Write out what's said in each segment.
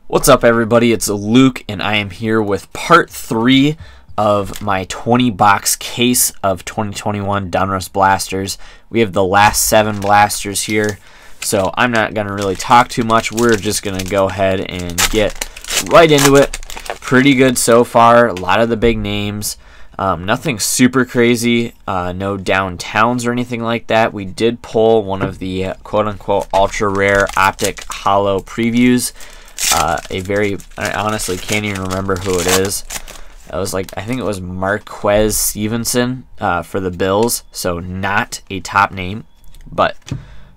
What's up, everybody? It's Luke, and I am here with part 3 of my 20-box case of 2021 Donruss Blasters. We have the last 7 blasters here, so I'm not going to really talk too much. We're just going to go ahead and get right into it. Pretty good so far. A lot of the big names. Nothing super crazy. No downtowns or anything like that. We did pull one of the quote-unquote ultra-rare optic hollow previews. I honestly can't even remember who it is. It was I think it was Marquez Stevenson for the Bills, so not a top name, but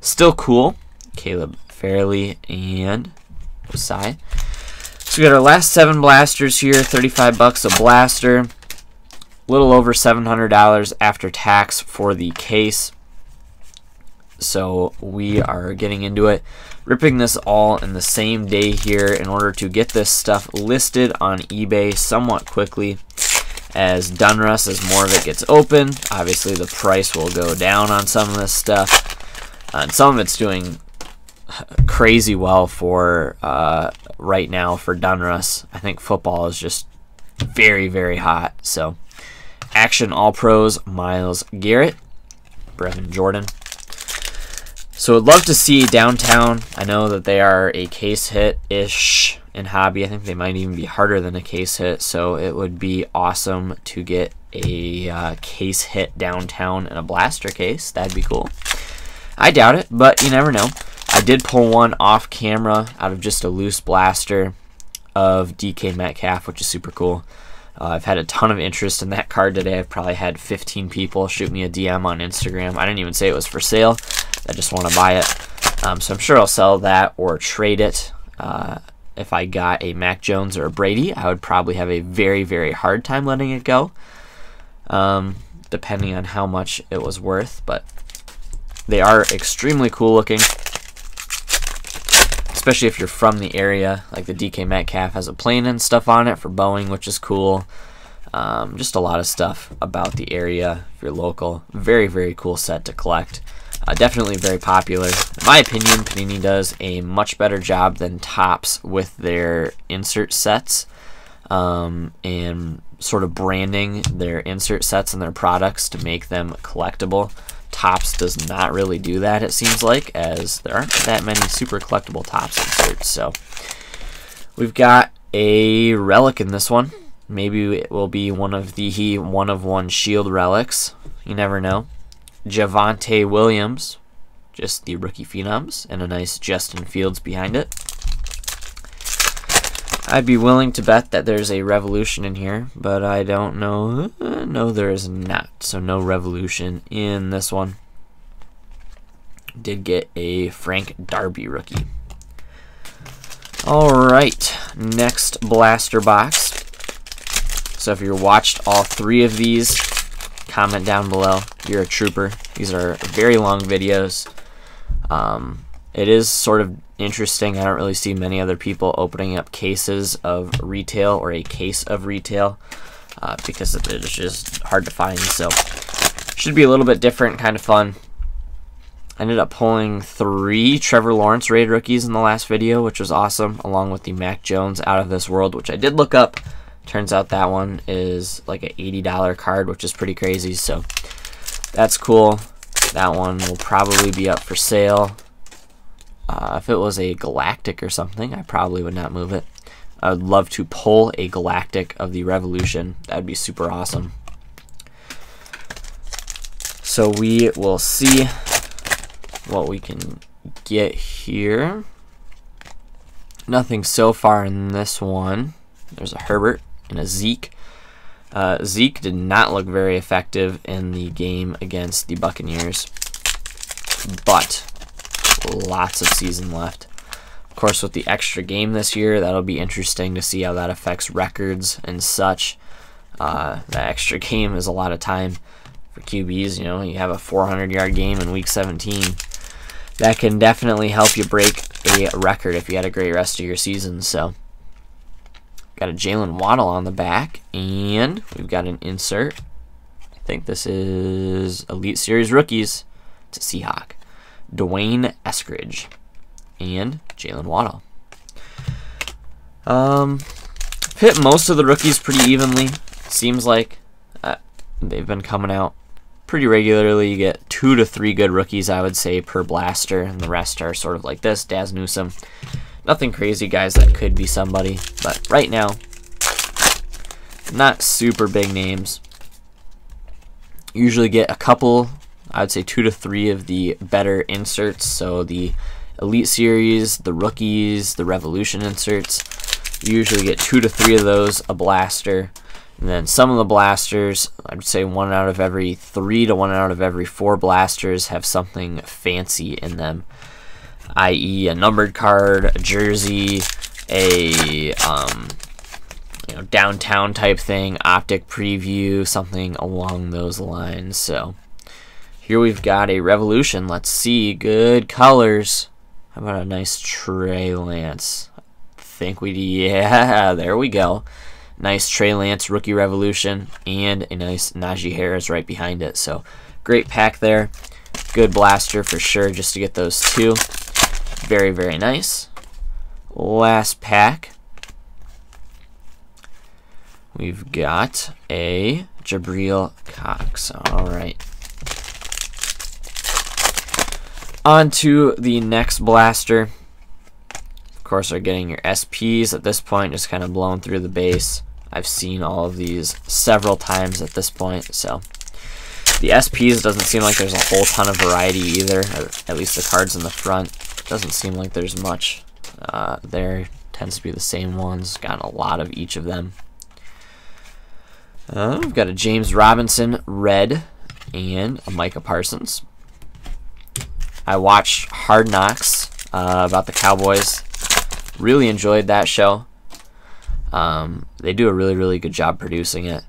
still cool. Caleb Fairley and Osai. So we got our last 7 blasters here, 35 bucks a blaster, a little over $700 after tax for the case. So we are getting into it, ripping this all in the same day here in order to get this stuff listed on eBay somewhat quickly. As Donruss, as more of it gets open, obviously the price will go down on some of this stuff. And some of it's doing crazy well for right now for Donruss. I think football is just very, very hot. So Action All-Pros, Myles Garrett, Brevin Jordan. So I'd love to see Downtown. I know that they are a case hit-ish in hobby. I think they might even be harder than a case hit, so it would be awesome to get a case hit Downtown in a blaster case. That'd be cool. I doubt it, but you never know. I did pull one off camera out of just a loose blaster of DK Metcalf, which is super cool. I've had a ton of interest in that card today. I've probably had 15 people shoot me a DM on Instagram. I didn't even say it was for sale. I just want to buy it. So I'm sure I'll sell that or trade it. If I got a Mac Jones or a Brady, I would probably have a very, very hard time letting it go, depending on how much it was worth. But they are extremely cool looking, especially if you're from the area. Like the DK Metcalf has a plane and stuff on it for Boeing, which is cool. Just a lot of stuff about the area if you're local. Very, very cool set to collect. Definitely very popular. In my opinion, Panini does a much better job than Topps with their insert sets and sort of branding their insert sets and their products to make them collectible. Topps does not really do that, it seems like, as there aren't that many super collectible Topps inserts. So we've got a relic in this one. Maybe it will be one of the one-of-one shield relics. You never know. Javonte Williams, just the rookie phenoms, and a nice Justin Fields behind it. I'd be willing to bet that there's a revolution in here, but I don't know. No, there is not. So no revolution in this one. Did get a Frank Darby rookie. All right, next blaster box. So if you watched all 3 of these, comment down below. You're a trooper. These are very long videos. It is sort of interesting. I don't really see many other people opening up cases of retail or a case of retail because it's just hard to find. So should be a little bit different, kind of fun. I ended up pulling 3 Trevor Lawrence raid rookies in the last video, which was awesome, along with the Mac Jones Out of This World, which I did look up. Turns out that one is like an $80 card, which is pretty crazy, so that's cool. That one will probably be up for sale. If it was a Galactic or something, I probably would not move it. I would love to pull a Galactic of the Revolution. That would be super awesome. So we will see what we can get here. Nothing so far in this one. There's a Herbert and a Zeke. Zeke did not look very effective in the game against the Buccaneers, but lots of season left. Of course, with the extra game this year, that'll be interesting to see how that affects records and such. The extra game is a lot of time for QBs. You know, you have a 400-yard game in Week 17. That can definitely help you break a record if you had a great rest of your season. So got a Jalen Waddle on the back, and we've got an insert. I think this is Elite Series Rookies. It's a Seahawk. Dwayne Eskridge and Jalen Waddle. Hit most of the rookies pretty evenly. Seems like they've been coming out pretty regularly. You get 2 to 3 good rookies, I would say, per blaster, and the rest are sort of like this. Daz Newsome. Nothing crazy, guys, that could be somebody, but right now, not super big names. Usually get a couple, I would say 2 to 3 of the better inserts, so the Elite Series, the rookies, the Revolution inserts. You usually get 2 to 3 of those a blaster. And then some of the blasters, I'd say 1 out of every 3 to 1 out of every 4 blasters have something fancy in them, i.e. a numbered card, a jersey, a downtown type thing, optic preview, something along those lines. So here we've got a Revolution. Let's see, good colors. How about a nice Trey Lance? Yeah, there we go. Nice Trey Lance rookie Revolution, and a nice Najee Harris right behind it. So great pack there. Good blaster for sure, just to get those 2. Very, very nice. Last pack. We've got a Jabril Cox. All right. On to the next blaster. Of course, are getting your SPs at this point, just kind of blowing through the base. I've seen all of these several times at this point, so the SPs doesn't seem like there's a whole ton of variety either, or at least the cards in the front. Doesn't seem like there's much there. Tends to be the same ones. Got a lot of each of them. We've got a James Robinson red and a Micah Parsons. I watched Hard Knocks about the Cowboys. Really enjoyed that show. They do a really good job producing it.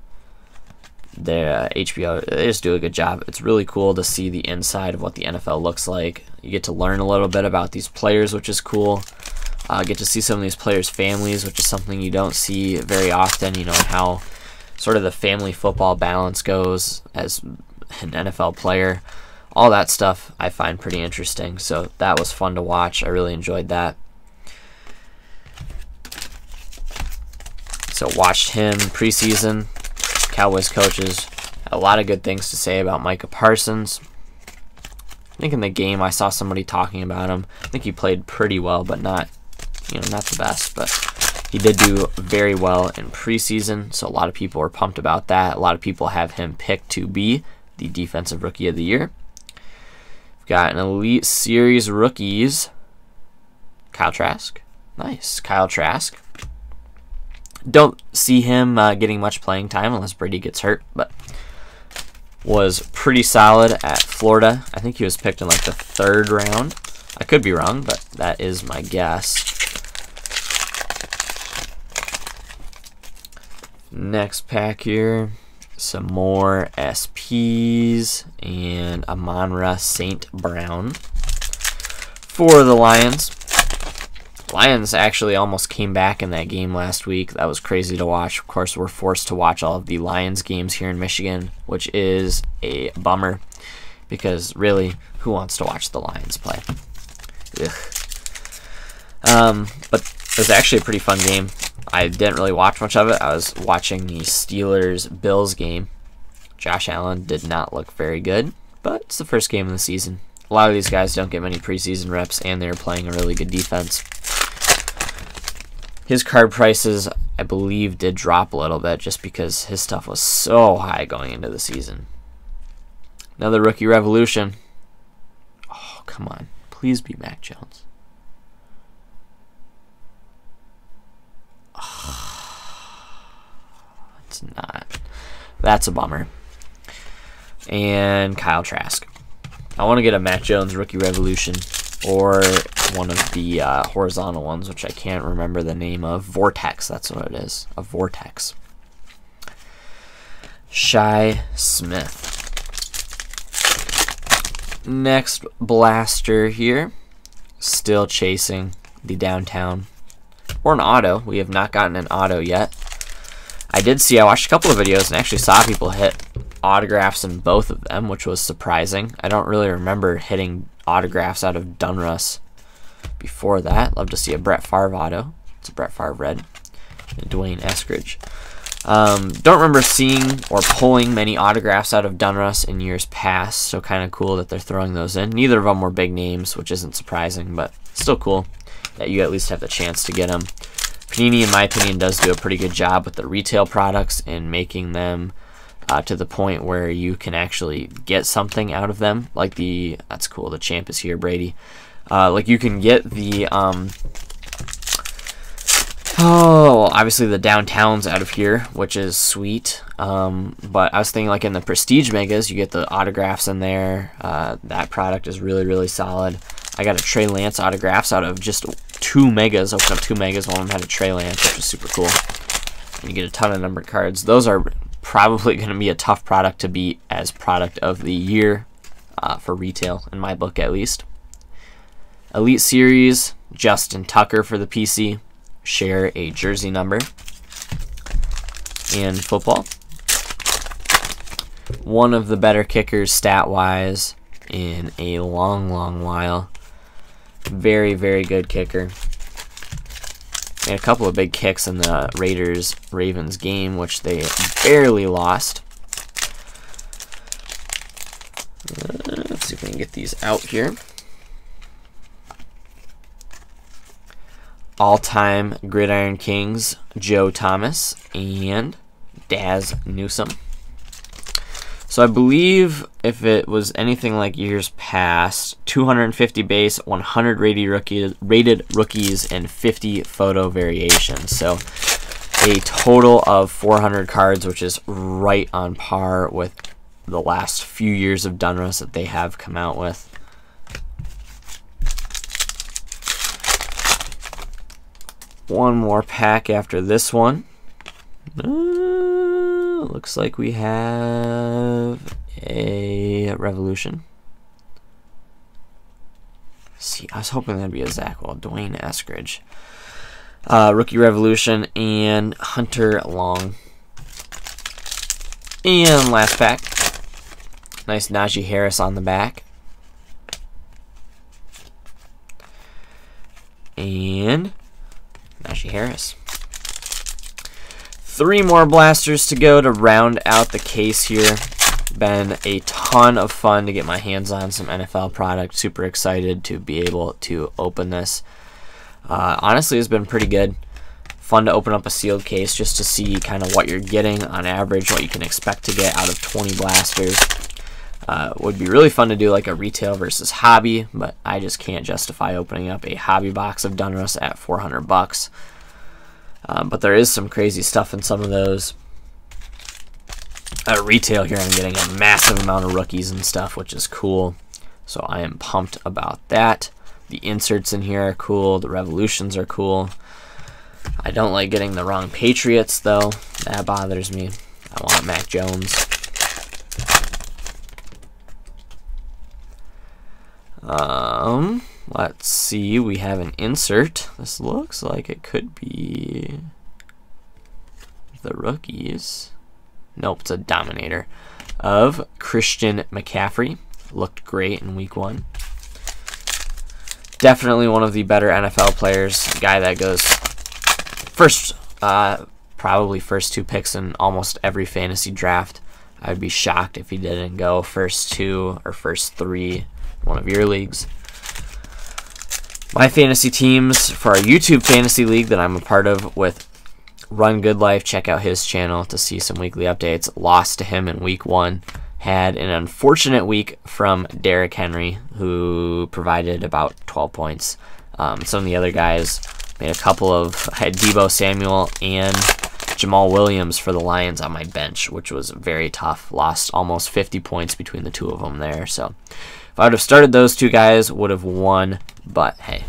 Their HBO, they just do a good job. It's really cool to see the inside of what the NFL looks like. You get to learn a little bit about these players, which is cool. Get to see some of these players' families, which is something you don't see very often. You know, how sort of the family football balance goes as an NFL player. All that stuff I find pretty interesting. So that was fun to watch. I really enjoyed that. So watched him preseason. Cowboys coaches had a lot of good things to say about Micah Parsons. I think in the game I saw somebody talking about him. I think he played pretty well, but not the best. But he did do very well in preseason, so a lot of people were pumped about that. A lot of people have him picked to be the Defensive Rookie of the Year. We've got an Elite Series rookies. Kyle Trask. Nice, Kyle Trask. Don't see him getting much playing time unless Brady gets hurt, but was pretty solid at Florida. I think he was picked in like the 3rd round. I could be wrong, but that is my guess. Next pack here, some more SPs and Amon-Ra St. Brown for the Lions. Lions actually almost came back in that game last week. That was crazy to watch. Of course, we're forced to watch all of the Lions games here in Michigan, which is a bummer because really, who wants to watch the Lions play? But it was actually a pretty fun game. I didn't really watch much of it. I was watching the Steelers-Bills game. Josh Allen did not look very good, but it's the first game of the season. A lot of these guys don't get many preseason reps, and they're playing a really good defense. His card prices, I believe, did drop a little bit just because his stuff was so high going into the season. Another rookie Revolution. Oh, come on. Please be Mac Jones. Oh, it's not. That's a bummer. And Kyle Trask. I want to get a Mac Jones rookie Revolution or one of the horizontal ones, which I can't remember the name of. Vortex, that's what it is. A Vortex. Shi Smith. Next blaster here. Still chasing the downtown. Or an auto. We have not gotten an auto yet. I watched a couple of videos and actually saw people hit autographs in both of them, which was surprising. I don't really remember hitting autographs out of Donruss before that. Love to see a Brett Favre auto. It's a Brett Favre red. And Dwayne Eskridge. Don't remember seeing or pulling many autographs out of Donruss in years past, so kind of cool that they're throwing those in. Neither of them were big names, which isn't surprising, but still cool that you at least have the chance to get them. Panini, in my opinion, does do a pretty good job with the retail products and making them to the point where you can actually get something out of them. Like that's cool, the champ is here, Brady. Like you can get the obviously the downtowns out of here, which is sweet. But I was thinking like in the Prestige Megas, you get the autographs in there. That product is really, really solid. I got a Trey Lance autographs out of just 2 Megas. Opened up 2 Megas. One of them had a Trey Lance, which was super cool. And you get a ton of numbered cards. Those are probably going to be a tough product to beat as product of the year for retail, in my book at least. Elite Series, Justin Tucker for the PC. Share a jersey number. And football. One of the better kickers stat-wise in a long, long while. Very, very good kicker. Made a couple of big kicks in the Raiders-Ravens game, which they barely lost. Let's see if we can get these out here. All-time Gridiron Kings, Joe Thomas and Daz Newsome. So I believe if it was anything like years past, 250 base, 100 rated rookies, and 50 photo variations. So a total of 400 cards, which is right on par with the last few years of Donruss that they have come out with. One more pack after this one. Looks like we have a Revolution. See, I was hoping that'd be a Zach. Well, Dwayne Eskridge. Rookie Revolution and Hunter Long. And last pack. Nice Najee Harris on the back. And Najee Harris. 3 more blasters to go to round out the case here. Been a ton of fun to get my hands on some NFL product. Super excited to be able to open this. Honestly, it's been pretty good. Fun to open up a sealed case just to see kind of what you're getting on average, what you can expect to get out of 20 blasters. Would be really fun to do like a retail versus hobby, but I just can't justify opening up a hobby box of Donruss at $400. But there is some crazy stuff in some of those. At retail here, I'm getting a massive amount of rookies and stuff, which is cool. So I am pumped about that. The inserts in here are cool. The Revolutions are cool. I don't like getting the wrong Patriots, though. That bothers me. I want Mac Jones. Let's see. We have an insert. This looks like it could be the rookies. Nope, it's a Dominator of Christian McCaffrey. Looked great in week 1. Definitely one of the better NFL players. Guy that goes first, probably first 2 picks in almost every fantasy draft. I would be shocked if he didn't go first 2 or first 3 in one of your leagues. My fantasy teams for our YouTube fantasy league that I'm a part of with Run Good Life, check out his channel to see some weekly updates. Lost to him in week 1. Had an unfortunate week from Derrick Henry, who provided about 12 points. Some of the other guys made a couple of... I had Deebo Samuel and Jamal Williams for the Lions on my bench, which was very tough. Lost almost 50 points between the 2 of them there. So if I would have started those 2 guys, would have won. But hey,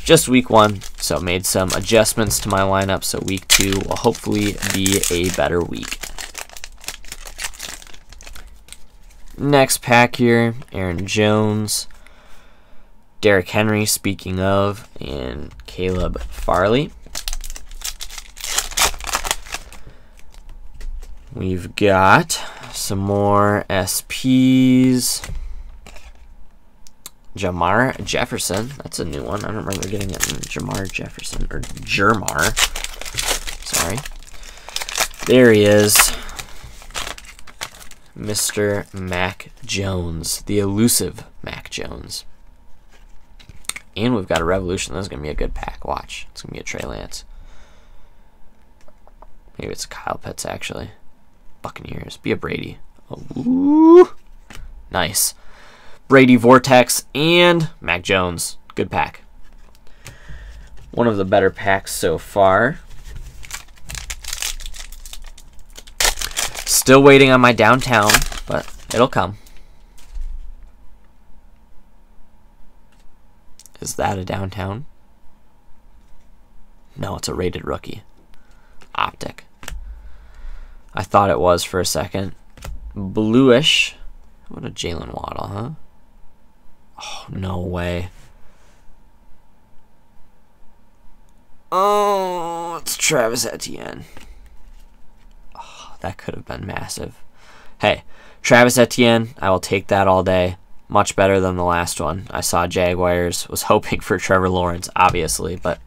just week 1, so made some adjustments to my lineup. So week 2 will hopefully be a better week. Next pack here, Aaron Jones, Derrick Henry, speaking of, and Caleb Farley. We've got some more SPs. Jamar Jefferson. That's a new one. I don't remember getting it in Jamar Jefferson, or Jermar. Sorry. There he is. Mr. Mac Jones. The elusive Mac Jones. And we've got a Revolution. This is going to be a good pack. Watch. It's going to be a Trey Lance. Maybe it's a Kyle Pitts, actually. Buccaneers. Be a Brady. Ooh. Nice. Brady, Vortex, and Mac Jones. Good pack. One of the better packs so far. Still waiting on my downtown, but it'll come. Is that a downtown? No, it's a rated rookie. Optic. I thought it was for a second. Bluish. What a Jalen Waddle, huh? Oh, no way. Oh, it's Travis Etienne. Oh, that could have been massive. Hey, Travis Etienne, I will take that all day. Much better than the last one. I saw Jaguars. Was hoping for Trevor Lawrence, obviously, but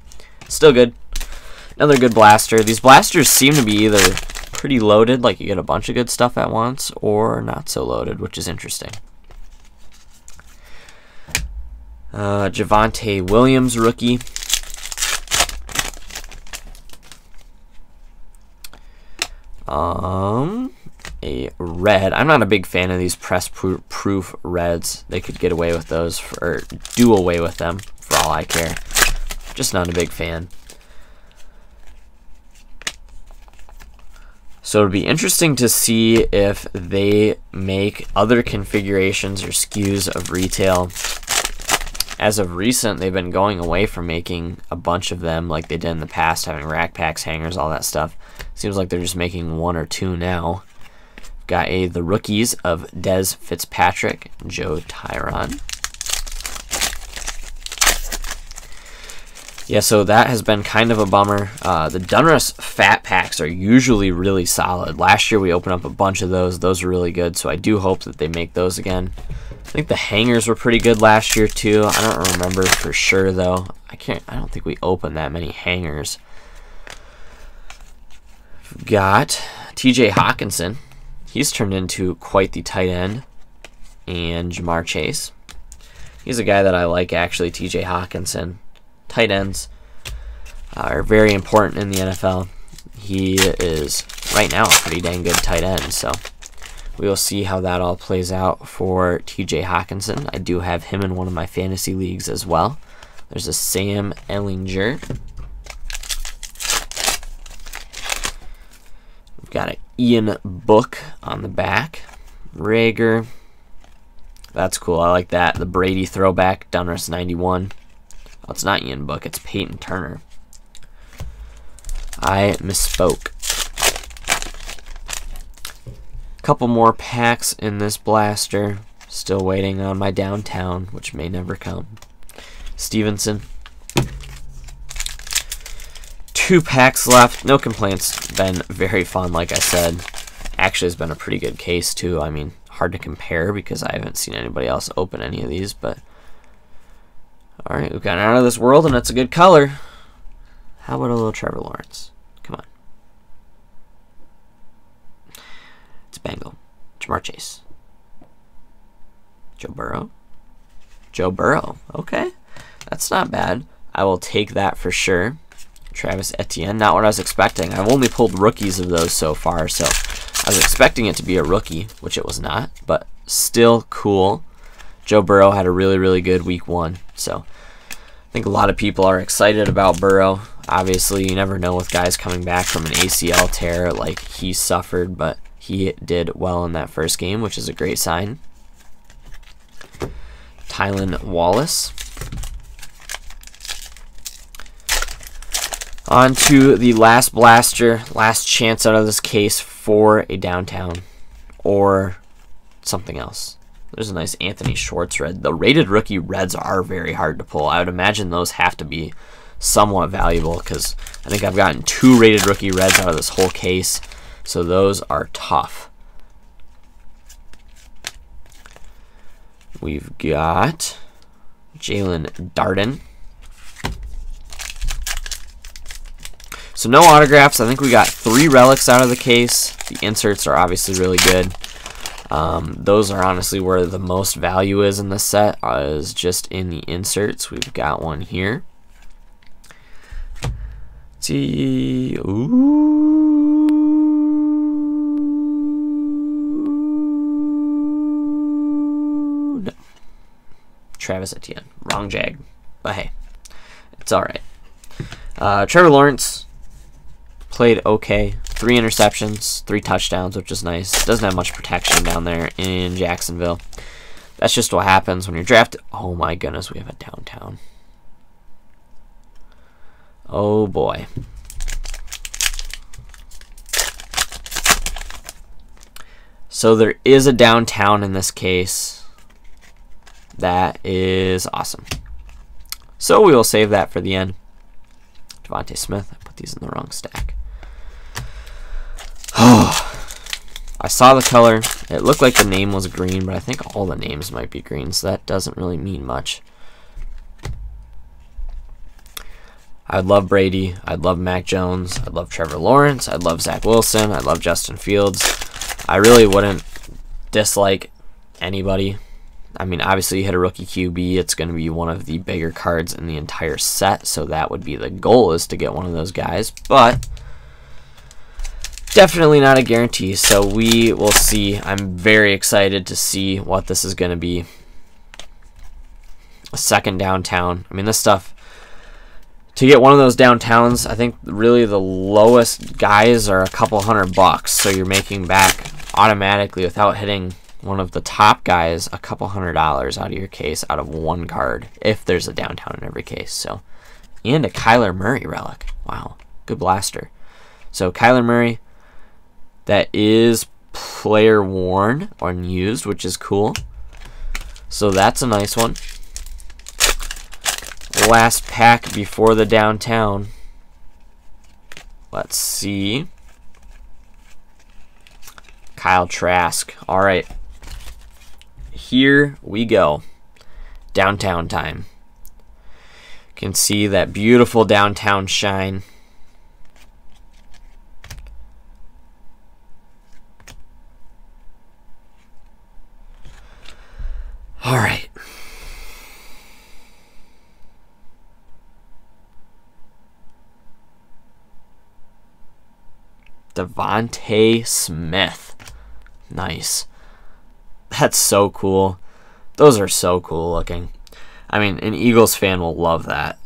still good. Another good blaster. These blasters seem to be either pretty loaded, like you get a bunch of good stuff at once, or not so loaded, which is interesting. Javonte Williams, rookie. A red. I'm not a big fan of these press proof reds. They could get away with those, or do away with them, for all I care. Just not a big fan. So it'll be interesting to see if they make other configurations or SKUs of retail. As of recent, they've been going away from making a bunch of them like they did in the past, having rack packs, hangers, all that stuff. Seems like they're just making one or two now. Got the rookies of Dez Fitzpatrick, Joe Tyron. Yeah, so that has been kind of a bummer. The Donruss Fat Packs are usually really solid. Last year we opened up a bunch of those. Those are really good, so I do hope that they make those again. I think the hangers were pretty good last year too. I don't remember for sure though. I don't think we opened that many hangers. We've got TJ Hawkinson. He's turned into quite the tight end. And Jamar Chase. He's a guy that I like actually, TJ Hawkinson. Tight ends are very important in the NFL. He is right now a pretty dang good tight end, so we will see how that all plays out for TJ Hawkinson. I do have him in one of my fantasy leagues as well. There's a Sam Ehlinger. We've got an Ian Book on the back. Rager. That's cool. I like that. The Brady throwback, Donruss 91. Oh, it's not Ian Book. It's Peyton Turner. I misspoke. Couple more packs in this blaster. Still waiting on my downtown, which may never come. Stevenson. 2 packs left. No complaints. Been very fun, like I said. Actually, it's been a pretty good case, too. I mean, hard to compare because I haven't seen anybody else open any of these, but alright, we've got Out of This World, and it's a good color. How about a little Trevor Lawrence? Come on. It's Bengal. Jamar Chase. Joe Burrow. Joe Burrow. Okay. That's not bad. I will take that for sure. Travis Etienne. Not what I was expecting. I've only pulled rookies of those so far, so I was expecting it to be a rookie, which it was not, but still cool. Joe Burrow had a really, really good week 1, so I think a lot of people are excited about Burrow. Obviously, you never know with guys coming back from an ACL tear like he suffered, but he did well in that first game, which is a great sign. Tylan Wallace. On to the last blaster, last chance out of this case for a downtown or something else. There's a nice Anthony Schwartz red. The rated rookie reds are very hard to pull. I would imagine those have to be somewhat valuable because I think I've gotten 2 rated rookie reds out of this whole case, so those are tough. We've got Jalen Darden. So no autographs. I think we got 3 relics out of the case. The inserts are obviously really good. Those are honestly where the most value is in the set, is just in the inserts. We've got one here. Let's see. Ooh. No. Travis Etienne. Wrong Jag. But hey, it's alright. Trevor Lawrence played okay. 3 interceptions, 3 touchdowns, which is nice. Doesn't have much protection down there in Jacksonville. That's just what happens when you're drafted. Oh my goodness, we have a downtown. Oh boy. So there is a downtown in this case. That is awesome. So we will save that for the end. Javonte Smith. I put these in the wrong stack. Oh, I saw the color. It looked like the name was green, but I think all the names might be green, so that doesn't really mean much. I'd love Brady. I'd love Mac Jones. I'd love Trevor Lawrence. I'd love Zach Wilson. I'd love Justin Fields. I really wouldn't dislike anybody. I mean, obviously you hit a rookie QB, it's going to be one of the bigger cards in the entire set, so that would be the goal, is to get one of those guys, but definitely not a guarantee, so we will see. I'm very excited to see what this is going to be. A second downtown. I mean, this stuff, to get one of those downtowns, I think really the lowest guys are a couple $100, so you're making back automatically without hitting one of the top guys a couple $100 out of your case out of one card, if there's a downtown in every case. So, and a Kyler Murray relic. Wow, good blaster. So Kyler Murray, that is player worn or unused, which is cool. So that's a nice one. Last pack before the downtown. Let's see. Kyle Trask. All right. Here we go. Downtown time. You can see that beautiful downtown shine. All right. Javonte Smith. Nice. That's so cool. Those are so cool looking. I mean, an Eagles fan will love that.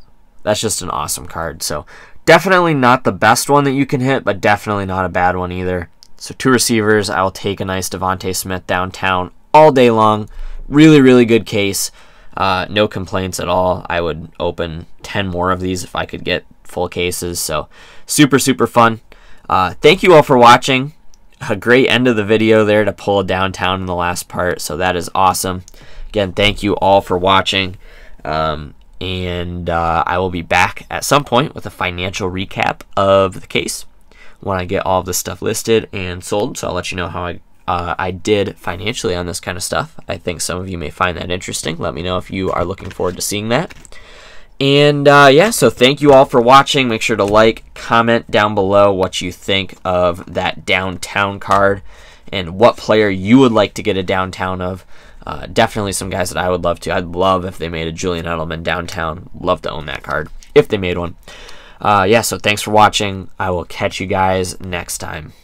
That's just an awesome card. So definitely not the best one that you can hit, but definitely not a bad one either. So 2 receivers. I will take a nice Javonte Smith downtown all day long. Really, really good case. No complaints at all. I would open 10 more of these if I could get full cases. So super, super fun. Thank you all for watching. A great end of the video there to pull a downtown in the last part, so that is awesome. Again, thank you all for watching, and I will be back at some point with a financial recap of the case when I get all of this stuff listed and sold, so I'll let you know how I did financially on this kind of stuff. I think some of you may find that interesting. Let me know if you are looking forward to seeing that. And yeah, so thank you all for watching. Make sure to like, comment down below what you think of that downtown card and what player you would like to get a downtown of. Definitely some guys that I would love to. I'd love if they made a Julian Edelman downtown. Love to own that card if they made one. Yeah, so thanks for watching. I will catch you guys next time.